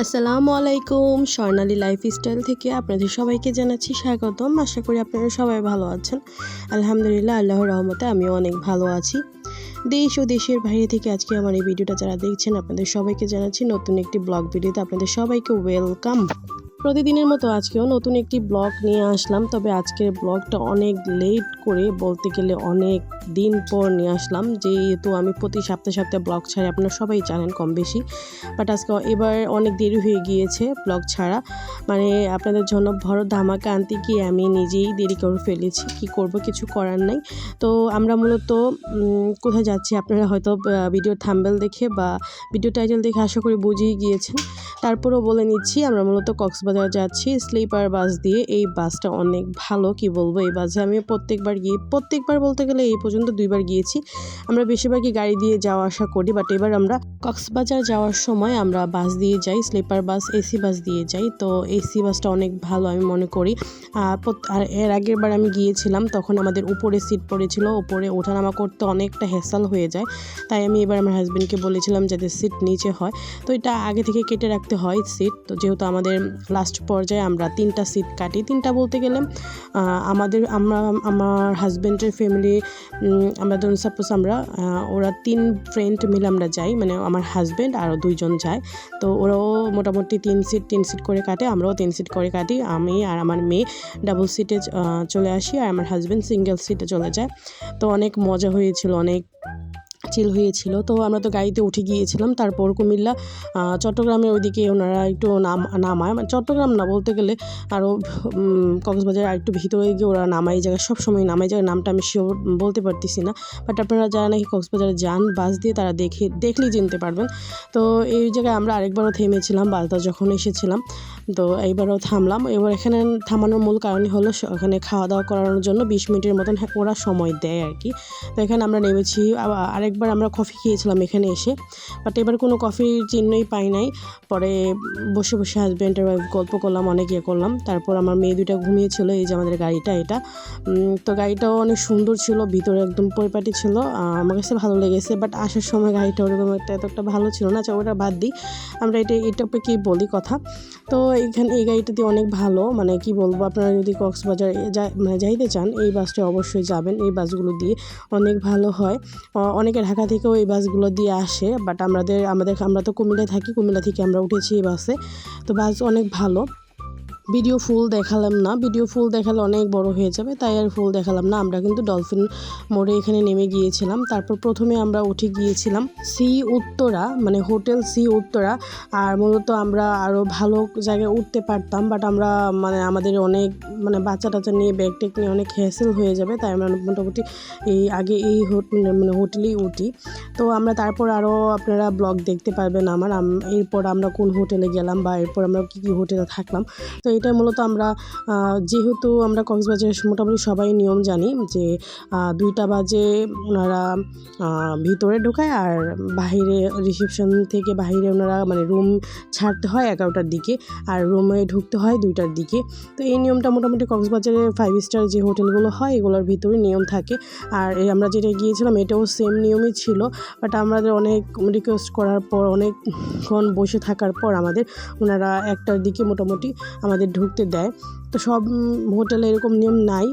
আসসালামু আলাইকুম, স্বর্ণালী লাইফস্টাইল থেকে আপনাদের সবাইকে জানাচ্ছি স্বাগতম। আশা করি আপনারা সবাই ভালো আছেন। আলহামদুলিল্লাহ, আল্লাহর রহমতে আমিও অনেক ভালো আছি। দেশ ও দেশের বাইরে থেকে আজকে আমার এই ভিডিওটা যারা দেখছেন আপনাদের সবাইকে জানাচ্ছি নতুন একটি ব্লগ ভিডিওতে আপনাদের সবাইকে ওয়েলকাম। প্রতিদিনের মতো আজকেও নতুন একটি ব্লগ নিয়ে আসলাম, তবে আজকের ব্লগটা অনেক লেট করে, বলতে গেলে অনেক দিন পর নিয়ে আসলাম, যেহেতু আমি প্রতি সপ্তাহে ব্লগ ছাড়ি, আপনারা সবাই জানেন কম বেশি। বাট আজকে এবার অনেক দেরি হয়ে গিয়েছে ব্লগ ছাড়া, মানে আপনাদের জন্য বড় ধামাকা আনতে গিয়ে আমি নিজেই দেরি করে ফেলেছি। কি করব, কিছু করার নাই। তো আমরা মূলত কোথায় যাচ্ছি আপনারা হয়তো ভিডিওর থাম্বনেল দেখে বা ভিডিও টাইটেল দেখে আশা করি বুঝেই গিয়েছেন। তারপরেও বলে নিচ্ছি, আমরা মূলত কক্সবাজার যাচ্ছি স্লিপার বাস দিয়ে। এই বাসটা অনেক ভালো, কি বলবো, এই বাসে আমি প্রত্যেকবার বলতে গেলে এই পর্যন্ত 2বার গিয়েছি। আমরা বেশিরভাগই গাড়ি দিয়ে যাওয়া আসা করি, বাট এবার আমরা কক্সবাজার যাওয়ার সময় আমরা বাস দিয়ে যাই, স্লিপার বাস, এসি বাস দিয়ে যাই। তো এসি বাসটা অনেক ভালো আমি মনে করি। আর এর আগের বার আমি গিয়েছিলাম তখন আমাদের উপরে সিট পড়েছিল, উপরে ওঠানামা করতে অনেকটা হ্যাসেল হয়ে যায়। তাই আমি এবার আমার হাজব্যান্ডকে বলেছিলাম যাতে সিট নিচে হয়। তো এটা আগে থেকে কেটে রাখতে হয় সিট। তো যেহেতু আমাদের লাস্ট পর্যায়ে আমরা 3টা সিট কাটি, 3টা বলতে গেলে আমার হাজব্যান্ডের ফ্যামিলি, আমরা ধরুন সাপোজ ওরা 3 ফ্রেন্ড মিলে আমরা যাই, মানে আমার হাজব্যান্ড আরও 2জন যায়। তো ওরাও মোটামুটি 3 সিট করে কাটে, আমরাও 3 সিট করে কাটি। আমি আর আমার মেয়ে ডাবল সিটে চলে আসি, আর আমার হাজব্যান্ড সিঙ্গেল সিটে চলে যায়। তো অনেক মজা হয়েছিল, অনেক চিল হয়েছিল। তো আমরা তো গাড়িতে উঠে গিয়েছিলাম। তারপর কুমিল্লা চট্টগ্রামের ওইদিকে ওনারা একটু নামায়, মানে চট্টগ্রাম না বলতে গেলে আরও কক্সবাজার আর একটু ভিতরে গিয়ে ওরা নামাই জায়গা, সবসময় নামাই জায়গার নামটা আমি শিওর বলতে পারতেছি না। বাট আপনারা যারা নাকি কক্সবাজারে যান বাস দিয়ে, তারা দেখলেই চিনতে পারবেন। তো এই জায়গায় আমরা আরেকবারও থেমেছিলাম বাসটা যখন এসেছিলাম। তো এইবারও থামলাম। এবার এখানে থামানোর মূল কারণই হলো ওখানে খাওয়া দাওয়া করানোর জন্য 20 মিনিটের মতন ওরা সময় দেয় আর কি। তো এখানে আমরা নেমেছি। আরেকবার আমরা কফি খেয়েছিলাম এখানে এসে, বাট এবার কোনো কফির চিহ্নই পাই নাই। পরে বসে হাজব্যান্ডের ওয়াইফ গল্প করলাম, অনেক করলাম। তারপর আমার মেয়ে 2টা ঘুমিয়েছিল। এই যে আমাদের গাড়িটা, এটা তো গাড়িটাও অনেক সুন্দর ছিল, ভিতরে একদম পরিপাটি ছিল, আমার কাছে ভালো লেগেছে। বাট আসার সময় গাড়িটা ওরকম এতটা ভালো ছিল না। আচ্ছা, ওটা বাদ দিই, আমরা এটা কি বলি কথা। তো এখানে এই গাড়িটা দিয়ে অনেক ভালো, মানে কি বলবো, আপনারা যদি কক্সবাজার যাইতে চান এই বাসটা অবশ্যই যাবেন। এই বাসগুলো দিয়ে অনেক ভালো হয়। অনেকে ঢাকা থেকেও এই বাসগুলো দিয়ে আসে, বাট আমরা তো কুমিল্লায় থাকি, কুমিল্লা থেকে আমরা উঠেছি এই বাসে। তো বাস অনেক ভালো। ভিডিও ফুল দেখালাম না, ভিডিও ফুল দেখালে অনেক বড় হয়ে যাবে, তাই আর ফুল দেখালাম না। আমরা কিন্তু ডলফিন মোড়ে এখানে নেমে গিয়েছিলাম। তারপর প্রথমে আমরা উঠে গিয়েছিলাম সি উত্তরা, মানে হোটেল সি উত্তরা। আর মূলত আমরা আরও ভালো জায়গায় উঠতে পারতাম, বাট আমরা আমাদের অনেক বাচ্চা টাচ্চা নিয়ে ব্যাগ টেক নিয়ে অনেক হ্যাসেল হয়ে যাবে, তাই আমরা মোটামুটি এই হোটেলেই উঠি। তো আমরা তারপর আরও আপনারা ব্লগ দেখতে পারবেন এরপর আমরা কোন হোটেলে গেলাম বা এরপর আমরা কী হোটেলে থাকলাম। তো এটা মূলত আমরা যেহেতু আমরা কক্সবাজারের মোটামুটি সবাই নিয়ম জানি যে 2টা বাজে ওনারা ভিতরে ঢোকায়, আর বাহিরে রিসেপশন থেকে বাহিরে ওনারা রুম ছাড়তে হয় 11টার দিকে, আর রুমে ঢুকতে হয় 2টার দিকে। তো এই নিয়মটা মোটামুটি কক্সবাজারে 5 স্টার যে হোটেলগুলো হয় এগুলোর ভিতরে নিয়ম থাকে। আর আমরা যেটা গিয়েছিলাম এটাও সেম নিয়মই ছিল। বাট আমাদের অনেক রিকোয়েস্ট করার পর, অনেকক্ষণ বসে থাকার পর ওনারা 1টার দিকে মোটামুটি আমাদের ঢুকতে দেয়। তো সব হোটেলে এরকম নিয়ম নাই।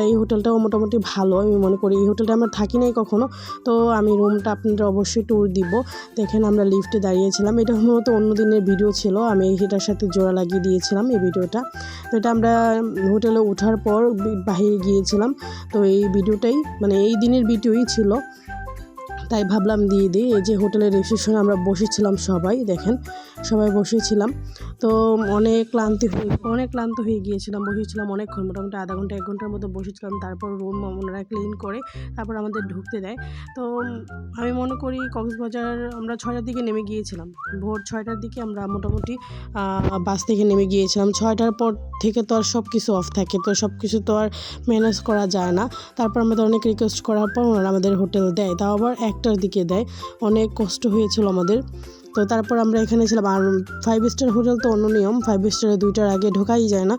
এই হোটেলটাও মোটামুটি ভালো আমি মনে করি। এই হোটেলটা আমরা থাকি নাই কখনো, তো আমি রুমটা আপনাদের অবশ্যই ট্যুর দিব। তো এখানে আমরা লিফটে দাঁড়িয়েছিলাম। এটা মূলত অন্য দিনের ভিডিও ছিল, আমি এটার সাথে জোড়া লাগিয়ে দিয়েছিলাম এই ভিডিওটা। তো এটা আমরা হোটেলে ওঠার পর বাহিরে গিয়েছিলাম। তো এই ভিডিওটাই এই দিনের ভিডিওই ছিল, তাই ভাবলাম দিয়ে দিই। এই যে হোটেলের রিসেপশনে আমরা বসেছিলাম, সবাই বসেছিলাম। তো অনেক ক্লান্ত হয়ে গিয়েছিলাম, বসেছিলাম অনেকক্ষণ, মোটামুটি আধা ঘন্টা 1 ঘন্টার মতো বসেছিলাম। তারপর রুম ওনারা ক্লিন করে তারপর আমাদের ঢুকতে দেয়। তো আমি মনে করি কক্সবাজার আমরা 6টার দিকে নেমে গিয়েছিলাম, ভোর 6টার দিকে আমরা মোটামুটি বাস থেকে নেমে গিয়েছিলাম। 6টার পর থেকে তো আর সব কিছু অফ থাকে, তো সব কিছু তো আর ম্যানেজ করা যায় না। তারপর আমাদের অনেক রিকোয়েস্ট করার পর ওনারা আমাদের হোটেল দেয়, তাও আবার 1টার দিকে দেয়। অনেক কষ্ট হয়েছিল আমাদের। তো তারপর আমরা এখানে ছিলাম। আর 5 স্টার হোটেল তো অন্য নিয়ম, 5 স্টারে 2টার আগে ঢোকাই যায় না,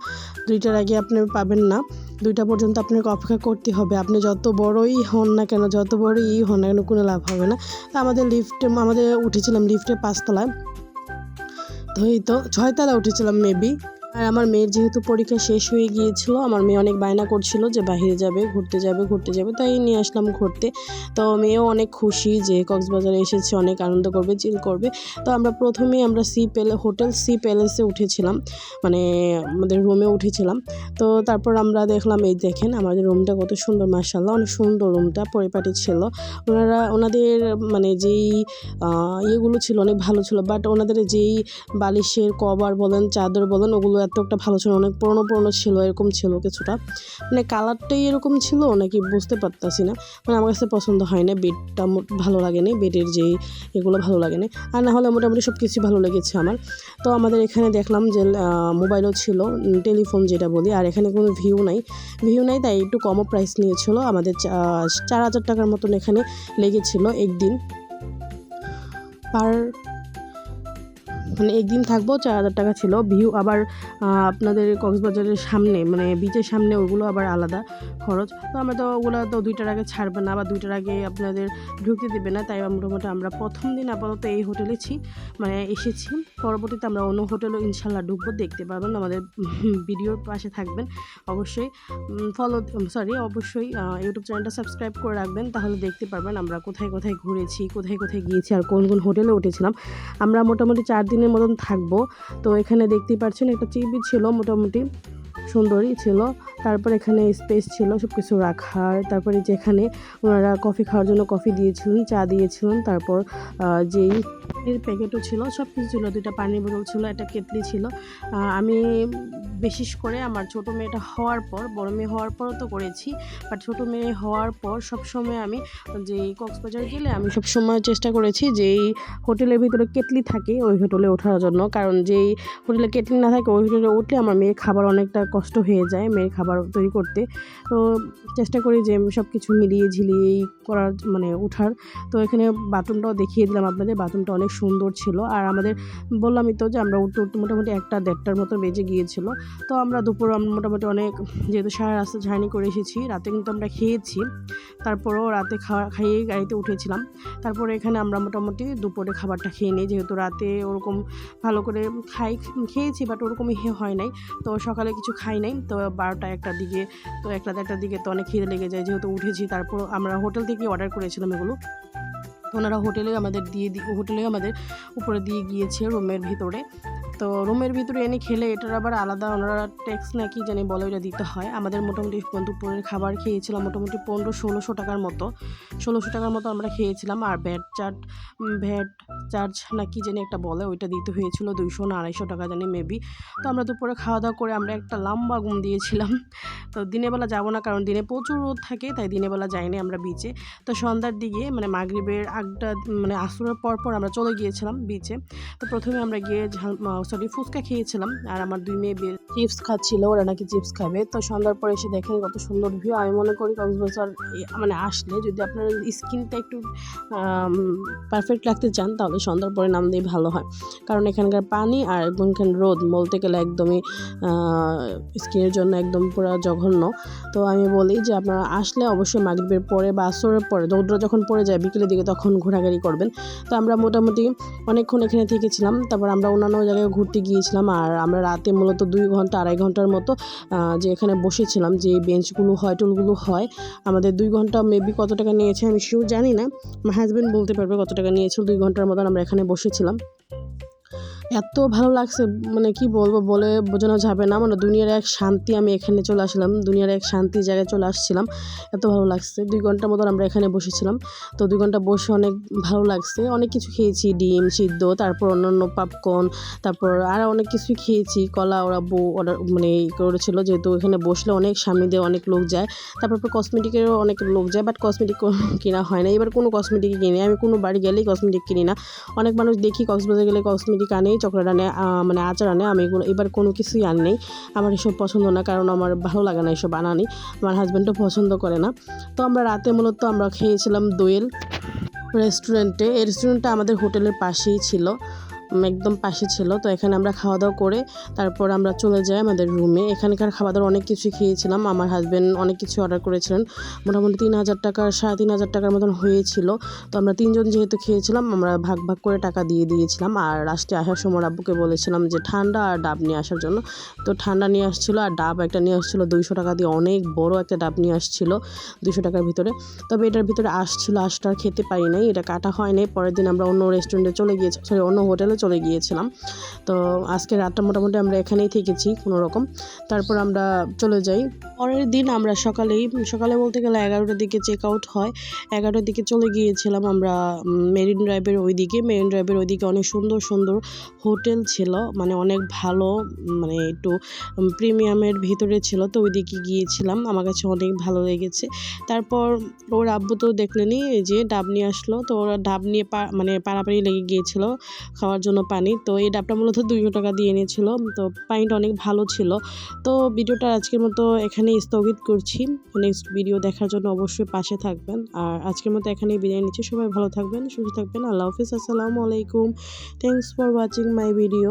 2টার আগে আপনি পাবেন না। 2টা পর্যন্ত আপনাকে অপেক্ষা করতে হবে। আপনি যত বড়ই হন না কেন, যত বড়ই হন না কেন, কোনো লাভ হবে না। তো আমাদের উঠেছিলাম লিফটে 5 তলায়। তো এই তো 6 তলা উঠেছিলাম মেবি। আর আমার মেয়ের যেহেতু পরীক্ষা শেষ হয়ে গিয়েছিল, আমার মেয়ে অনেক বায়না করছিল যে বাহিরে যাবে, ঘুরতে যাবে, তাই নিয়ে আসলাম ঘুরতে। তো মেয়েও অনেক খুশি যে কক্সবাজারে এসেছে, অনেক আনন্দ করবে, চিল করবে। তো আমরা প্রথমেই আমরা হোটেল সি প্যালেসে উঠেছিলাম, মানে আমাদের রুমে উঠেছিলাম। তো তারপর আমরা দেখলাম, এই দেখেন আমাদের রুমটা কত সুন্দর, মাশাআল্লাহ অনেক সুন্দর রুমটা, পরিপাটি ছিল। ওনাদের মানে যেই ইয়েগুলো ছিল অনেক ভালো ছিল, বাট ওনাদের যেই বালিশের কভার বলেন, চাদর বলেন, ওগুলো এত একটা ভালো ছিল, অনেক পুরনো ছিল, এরকম ছিল কিছুটা, মানে কালারটাই এরকম ছিল নাকি বুঝতে পারতাছি না, মানে আমার কাছে পছন্দ হয় না, বেডটা ভালো লাগে না, বেডের যেই এগুলো ভালো লাগে না, আর না হলে মোটামুটি সব কিছুই ভালো লেগেছে আমার। তো আমাদের এখানে দেখলাম যে মোবাইলও ছিল, টেলিফোন যেটা বলি, আর এখানে কোনো ভিউ নাই, তাই একটু কমও প্রাইস নিয়েছিল, আমাদের 4,000 টাকার মতন এখানে লেগেছিল একদিন, মানে একদিন থাকবো 4,000 টাকা ছিল। ভিউ আবার আপনাদের কক্সবাজারের সামনে, মানে বিচের সামনে, ওগুলো আবার আলাদা খরচ। তো আমরা তো ওগুলো তো 2টার আগে ছাড়বে না, বা 2টার আগে আপনাদের ঢুকতে দেবে না, তাই মোটামুটি আমরা প্রথম দিন আপাতত এই হোটেলে এসেছি। পরবর্তীতে আমরা অন্য হোটেলও ইনশাল্লাহ ঢুকবো, দেখতে পারবেন, আমাদের ভিডিওর পাশে থাকবেন অবশ্যই। অবশ্যই ইউটিউব চ্যানেলটা সাবস্ক্রাইব করে রাখবেন, তাহলে দেখতে পারবেন আমরা কোথায় কোথায় ঘুরেছি, কোথায় কোথায় গিয়েছি, আর কোন কোন হোটেলে উঠেছিলাম। আমরা মোটামুটি 4 দিনের মতন থাকবো। তো এখানে দেখতেই পাচ্ছেন একটা টিভি ছিল, মোটামুটি সুন্দরই ছিল। তারপর এখানে স্পেস ছিল সব কিছু রাখার। তারপরে যেখানে ওনারা কফি খাওয়ার জন্য কফি দিয়েছিলেন, চা দিয়েছিলেন, তারপর যেই প্যাকেটও ছিল, সব কিছু ছিল, 2টা পানির বোতল ছিল, একটা কেটলি ছিল। আমি বিশেষ করে আমার ছোটো মেয়েটা হওয়ার পর, বড় মেয়ে হওয়ার পরও তো করেছি, বাট ছোটো মেয়ে হওয়ার পর সবসময় আমি যে কক্সবাজার গেলে আমি সবসময় চেষ্টা করেছি যে এই হোটেলের ভিতরে কেটলি থাকে ওই হোটেলে ওঠার জন্য, কারণ যেই হোটেলে কেটলি না থাকে ওই হোটেলে উঠলে আমার মেয়ের খাবার অনেকটা কষ্ট হয়ে যায়, মেয়ের খাবার তৈরি করতে। তো চেষ্টা করি যে সব কিছু মিলিয়ে ঝিলিয়েই করার, মানে ওঠার। তো এখানে বাথরুমটাও দেখিয়ে দিলাম আপনাদের, বাথরুমটা অনেক সুন্দর ছিল। আর আমাদের বললামই তো যে আমরা উঠতে মোটামুটি 1টা-1.5টার মতো বেজে গিয়েছিল। তো আমরা দুপুর মোটামুটি অনেক, যেহেতু সারা রাস্তা জার্নি করে এসেছি, রাতে কিন্তু আমরা খেয়েছি, তারপরেও রাতে খাইয়ে গাড়িতে উঠেছিলাম। তারপরে এখানে আমরা মোটামুটি দুপুরে খাবারটা খেয়ে নিই, যেহেতু রাতে ওরকম ভালো করে খেয়েছি, বাট ওরকম হয় নাই, তো সকালে কিছু খাই নাই। তো 12টা-1টার দিকে, তো 1টা-1টার দিকে তো অনেক খিদে লেগে যায়, যেহেতু উঠেছি। তারপর আমরা হোটেল থেকে অর্ডার করেছিলাম এগুলো, তো ওনারা হোটেলে আমাদের উপরে দিয়ে গিয়েছে রুমের ভিতরে। তো রুমের ভিতরে এনে খেলে এটার আবার আলাদা ওনারা ট্যাক্স না কি জানি বলে, ওটা দিতে হয়। আমাদের মোটামুটি দুপুরের খাবার খেয়েছিলাম মোটামুটি 1500-1600 টাকার মতো, 1600 টাকার মতো আমরা খেয়েছিলাম। আর ভ্যাট চার্জ না কি জানি একটা বলে, ওইটা দিতে হয়েছিল 200 না 250 টাকা জানি মেবি। তো আমরা দুপুরে খাওয়া দাওয়া করে আমরা একটা লম্বা ঘুম দিয়েছিলাম। তো দিনের বেলা যাবো না, কারণ দিনে প্রচুর রোদ থাকে, তাই দিনের বেলা যাইনি আমরা বিচে। তো সন্ধ্যার দিকে, মানে মাগরিবের আগটা, মানে আসরের পর আমরা চলে গিয়েছিলাম বিচে। তো প্রথমে আমরা গিয়ে ফুচকা খেয়েছিলাম, আর আমার 2 মেয়ে চিপস খাচ্ছিল, ওরা নাকি চিপস খাবে। তো সন্ধ্যার পরে এসে দেখেন কত সুন্দর ভিউ। আমি মনে করি কক্সবাজার মানে আসলে যদি আপনার স্কিনটা একটু পারফেক্ট রাখতে চান, তাহলে সন্ধ্যার পরে নামলেই ভালো হয়, কারণ এখানকার পানি আর এখানকার রোদ বলতে গেলে একদমই স্কিনের জন্য একদম পুরো জঘন্য। তো আমি বলি যে আপনারা আসলে অবশ্যই মাগরিবের পরে বা আসরের পরে, রৌদ্র যখন পড়ে যায় বিকেলের দিকে, তখন ঘোরাঘুরি করবেন। তো আমরা মোটামুটি অনেকক্ষণ এখানে থেকেছিলাম, তারপর আমরা অন্যান্য জায়গায় ঘুরতে গিয়েছিলাম। আর আমরা রাতে মূলত 2 ঘন্টা 2.5 ঘন্টার মতো যে এখানে বসেছিলাম, যে বেঞ্চগুলো হয়, টুলগুলো হয়, আমাদের 2 ঘন্টা মেবি কত টাকা নিয়েছে আমি শিওর জানি না, আমার হাজব্যান্ড বলতে পারবে কত টাকা নিয়েছিল। 2 ঘন্টার মতন আমরা এখানে বসেছিলাম। এত ভালো লাগছে, মানে কি বলবো, বলে বোঝানো যাবে না, মানে দুনিয়ার এক শান্তি। আমি এখানে চলে আসলাম, দুনিয়ার এক শান্তির জায়গায় চলে আসছিলাম, এত ভালো লাগছে। 2 ঘন্টার মতন আমরা এখানে বসেছিলাম। তো 2 ঘন্টা বসে অনেক ভালো লাগছে, অনেক কিছু খেয়েছি, ডিম সিদ্ধ, তারপর অন্যান্য পপকর্ন, তারপর আরও অনেক কিছুই খেয়েছি। কলা ওরা অর্ডার মানে করেছিল, যেহেতু এখানে বসলে অনেক সামনে দিয়ে অনেক লোক যায়। তারপর কসমেটিকেরও অনেক লোক যায়, বাট কসমেটিক কেনা হয় না এবার, কোনো কসমেটিকই কিনি আমি, কোনো বাড়ি গেলেই কসমেটিক কিনি না। অনেক মানুষ দেখি কক্সবাজার গেলে কসমেটিক আনে, চকলেট আনে, মানে আচার আনে, আমি এবার কোনো কিছুই আন নেই। আমার এসব পছন্দ না, কারণ আমার ভালো লাগে না এসব আনানি, আমার হাজব্যান্ডও পছন্দ করে না। তো আমরা রাতে মূলত আমরা খেয়েছিলাম দোয়েল রেস্টুরেন্টে। এই রেস্টুরেন্টটা আমাদের হোটেলের পাশেই ছিল। একদম পাশে ছিল। তো এখানে আমরা খাওয়া দাওয়া করে তারপর আমরা চলে যাই আমাদের রুমে। এখানকার খাওয়া দাওয়ার অনেক কিছু খেয়েছিলাম। আমার হাজব্যান্ড অনেক কিছু অর্ডার করেছিলেন, মোটামুটি 3,000 টাকার 3,500 টাকার মতন হয়েছিল। তো আমরা 3 জন যেহেতু খেয়েছিলাম, আমরা ভাগ ভাগ করে টাকা দিয়ে দিয়েছিলাম। আর লাস্টে আসার সময় আব্বুকে বলেছিলাম যে ঠান্ডা আর ডাব নিয়ে আসার জন্য। তো ঠান্ডা নিয়ে আসছিলো আর ডাব একটা নিয়ে আসছিলো 200 টাকা দিয়ে, অনেক বড় একটা ডাব নিয়ে আসছিলো 200 টাকার ভিতরে। তবে এটার ভিতরে আসছিলো, আঁশটা আর খেতে পারি নাই, এটা কাটা হয় নাই। পরের দিন আমরা অন্য রেস্টুরেন্টে চলে গিয়েছি, অন্য হোটেলে চলে গিয়েছিলাম। তো আজকে রাতটা মোটামুটি আমরা এখানেই থেকেছি কোনো রকম। তারপর আমরা চলে যাই। পরের দিন আমরা সকালে বলতে গেলে 11টার দিকে চেক আউট হয়। 11টার দিকে চলে গিয়েছিলাম আমরা মেরিন ড্রাইভের ওইদিকে অনেক সুন্দর সুন্দর হোটেল ছিল, মানে অনেক ভালো, মানে একটু প্রিমিয়ামের ভিতরে ছিল। তো ওইদিকে গিয়েছিলাম, আমার কাছে অনেক ভালো লেগেছে। তারপর ওর আব্বু তো দেখলেনি, এই যে ডাব নিয়ে আসলো। তো ওরা ডাব নিয়ে মানে পাড়াপাড়ি লেগে গিয়েছিল খাওয়ার জন্য পানি। তো এই ডাবটা মূলত 200 টাকা দিয়ে এনেছিল। তো পানিটা অনেক ভালো ছিল। তো ভিডিওটা আজকের মতো এখানেই স্থগিত করছি। নেক্সট ভিডিও দেখার জন্য অবশ্যই পাশে থাকবেন। আর আজকের মতো এখানেই বিদায় নিচ্ছি। সবাই ভালো থাকবেন, সুস্থ থাকবেন। আল্লাহ হাফিজ, আসসালামু আলাইকুম। Thanks for watching my video.